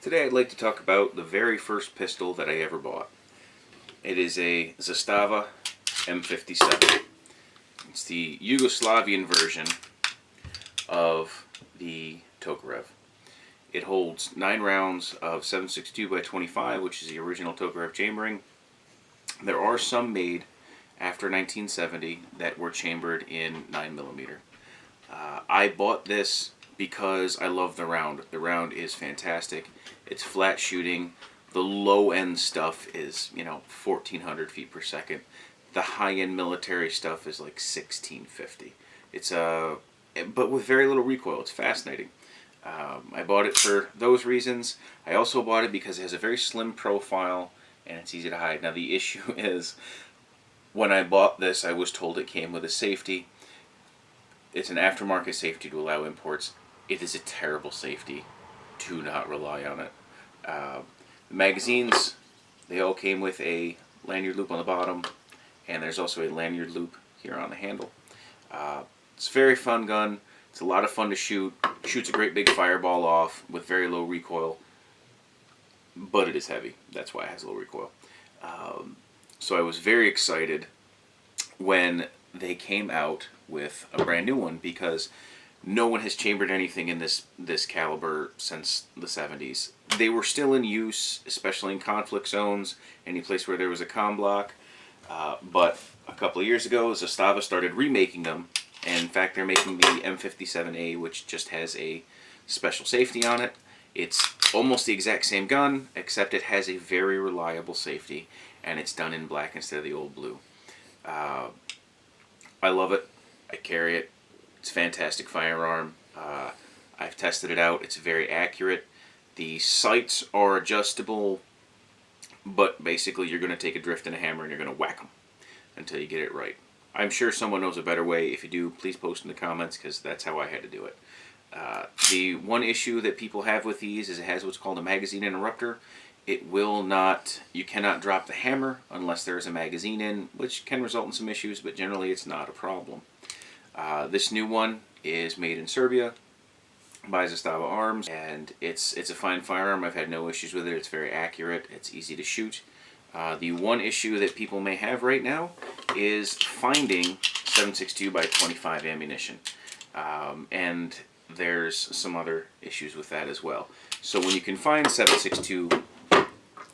Today I'd like to talk about the very first pistol that I ever bought. It is a Zastava M57. It's the Yugoslavian version of the tokarev. It holds 9 rounds of 7.62 by 25, which is the original tokarev chambering. There are some made after 1970 that were chambered in 9mm. I bought this because I love the round. The round is fantastic. It's flat shooting. The low end stuff is, 1,400 feet per second. The high end military stuff is like 1,650. It's but with very little recoil. It's fascinating. I bought it for those reasons. I also bought it because it has a very slim profile and it's easy to hide. Now the issue is, when I bought this, I was told it came with a safety. It's an aftermarket safety to allow imports. It is a terrible safety. Do not rely on it. The magazines, they all came with a lanyard loop on the bottom, and there's also a lanyard loop here on the handle. It's a very fun gun. It's a lot of fun to shoot. Shoots a great big fireball off with very low recoil, but it is heavy. That's why it has low recoil. So I was very excited when they came out with a brand new one, because no one has chambered anything in this caliber since the 70s. They were still in use, especially in conflict zones, any place where there was a comm block. But a couple of years ago, Zastava started remaking them, and in fact they're making the M57A, which just has a special safety on it. It's almost the exact same gun, except it has a very reliable safety, and it's done in black instead of the old blue. I love it. I carry it. It's a fantastic firearm. I've tested it out. It's very accurate. The sights are adjustable, but basically you're going to take a drift and a hammer and you're going to whack them until you get it right. I'm sure someone knows a better way. If you do, please post in the comments, because that's how I had to do it. The one issue that people have with these is it has what's called a magazine interrupter. It will not, you cannot drop the hammer unless there is a magazine in, which can result in some issues, but generally it's not a problem. This new one is made in Serbia by Zastava Arms, and it's a fine firearm. I've had no issues with it. It's very accurate. It's easy to shoot. The one issue that people may have right now is finding 7.62 by 25 ammunition, and there's some other issues with that as well. So when you can find 7.62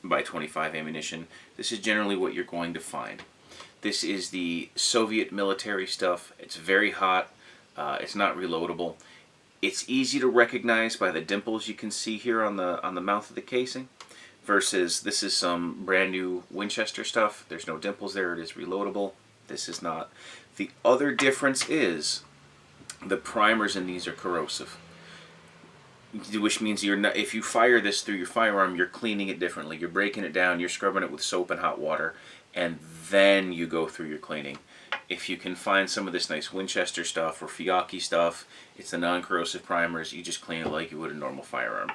by 25 ammunition, this is generally what you're going to find. This is the Soviet military stuff. It's very hot. It's not reloadable. It's easy to recognize by the dimples you can see here on the mouth of the casing, versus this is some brand new Winchester stuff. There's no dimples there. It is reloadable. This is not. The other difference is the primers in these are corrosive, which means you're not, if you fire this through your firearm, you're cleaning it differently. You're breaking it down, you're scrubbing it with soap and hot water, and then you go through your cleaning. If you can find some of this nice Winchester stuff or Fiocchi stuff, it's the non-corrosive primers, you just clean it like you would a normal firearm.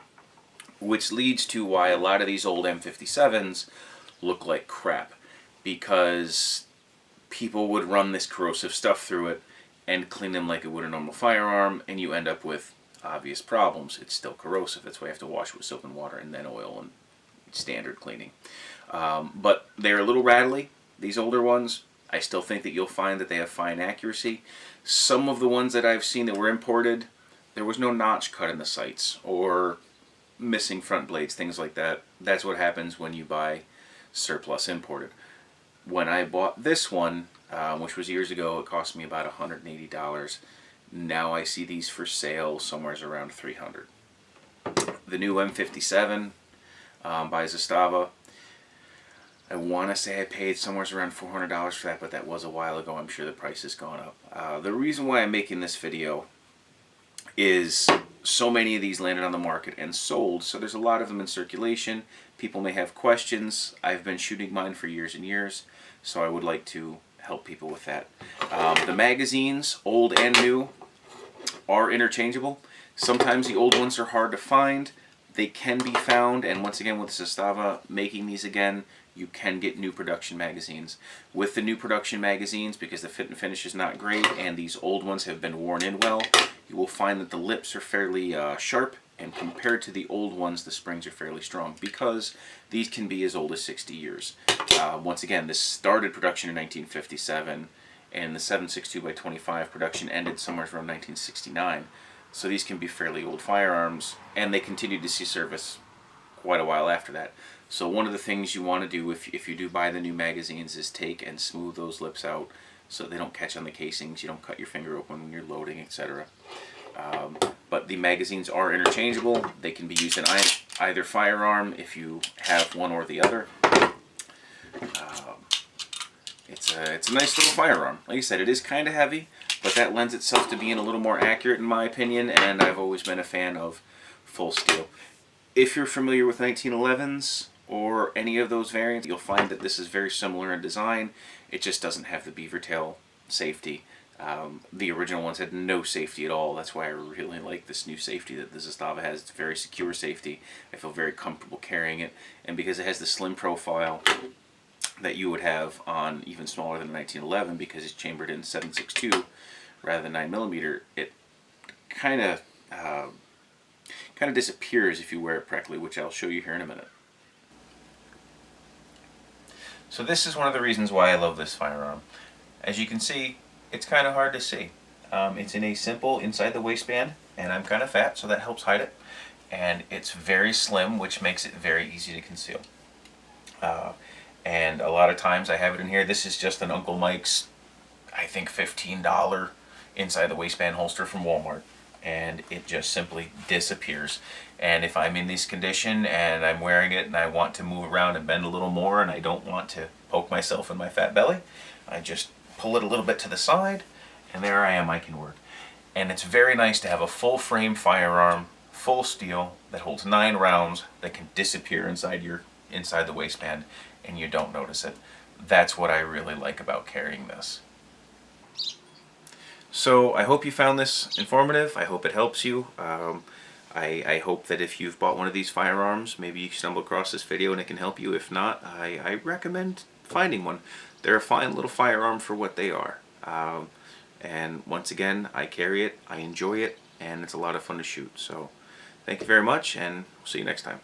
Which leads to why a lot of these old M57s look like crap, because people would run this corrosive stuff through it and clean them like it would a normal firearm, and you end up with obvious problems. It's still corrosive. That's why you have to wash it with soap and water and then oil and standard cleaning. But they're a little rattly, these older ones. I still think that you'll find that they have fine accuracy. Some of the ones that I've seen that were imported, there was no notch cut in the sights or missing front blades, things like that. That's what happens when you buy surplus imported. When I bought this one, which was years ago, it cost me about $180. Now I see these for sale somewhere around $300. The new M57 by Zastava, I want to say I paid somewhere around $400 for that, but that was a while ago. I'm sure the price has gone up. The reason why I'm making this video is so many of these landed on the market and sold, so there's a lot of them in circulation. People may have questions. I've been shooting mine for years and years, so I would like to help people with that. The magazines, old and new, are interchangeable. Sometimes the old ones are hard to find. They can be found, and once again with Zastava making these again, you can get new production magazines. With the new production magazines, because the fit and finish is not great and these old ones have been worn in well, you will find that the lips are fairly sharp And compared to the old ones, the springs are fairly strong because these can be as old as 60 years. Once again, this started production in 1957, and the 7.62 by 25 production ended somewhere around 1969. So these can be fairly old firearms, and they continued to see service quite a while after that. So one of the things you want to do if you do buy the new magazines is take and smooth those lips out so they don't catch on the casings, you don't cut your finger open when you're loading, etc. But the magazines are interchangeable. They can be used in either firearm if you have one or the other. It's a nice little firearm. Like I said, it is kind of heavy, but that lends itself to being a little more accurate in my opinion, and I've always been a fan of full steel. If you're familiar with 1911s or any of those variants, you'll find that this is very similar in design. It just doesn't have the beaver tail safety. The original ones had no safety at all. That's why I really like this new safety that the Zastava has. It's very secure safety. I feel very comfortable carrying it, and because it has the slim profile that you would have on even smaller than 1911, because it's chambered in 7.62 rather than 9mm, it kind of disappears if you wear it correctly, which I'll show you here in a minute. So this is one of the reasons why I love this firearm. As you can see, it's kind of hard to see. It's in a simple inside the waistband, and I'm kind of fat, so that helps hide it. And it's very slim, which makes it very easy to conceal. And a lot of times I have it in here. This is just an Uncle Mike's, I think, $15 inside the waistband holster from Walmart. And it just simply disappears. And if I'm in this condition and I'm wearing it and I want to move around and bend a little more and I don't want to poke myself in my fat belly, I just pull it a little bit to the side, and there I am, I can work. And it's very nice to have a full frame firearm, full steel, that holds 9 rounds, that can disappear inside the waistband and you don't notice it. That's what I really like about carrying this. So I hope you found this informative. I hope it helps you. I hope that if you've bought one of these firearms, maybe you stumble across this video and it can help you. If not, I recommend finding one. They're a fine little firearm for what they are. And once again, I carry it, I enjoy it, and it's a lot of fun to shoot. So thank you very much, and we'll see you next time.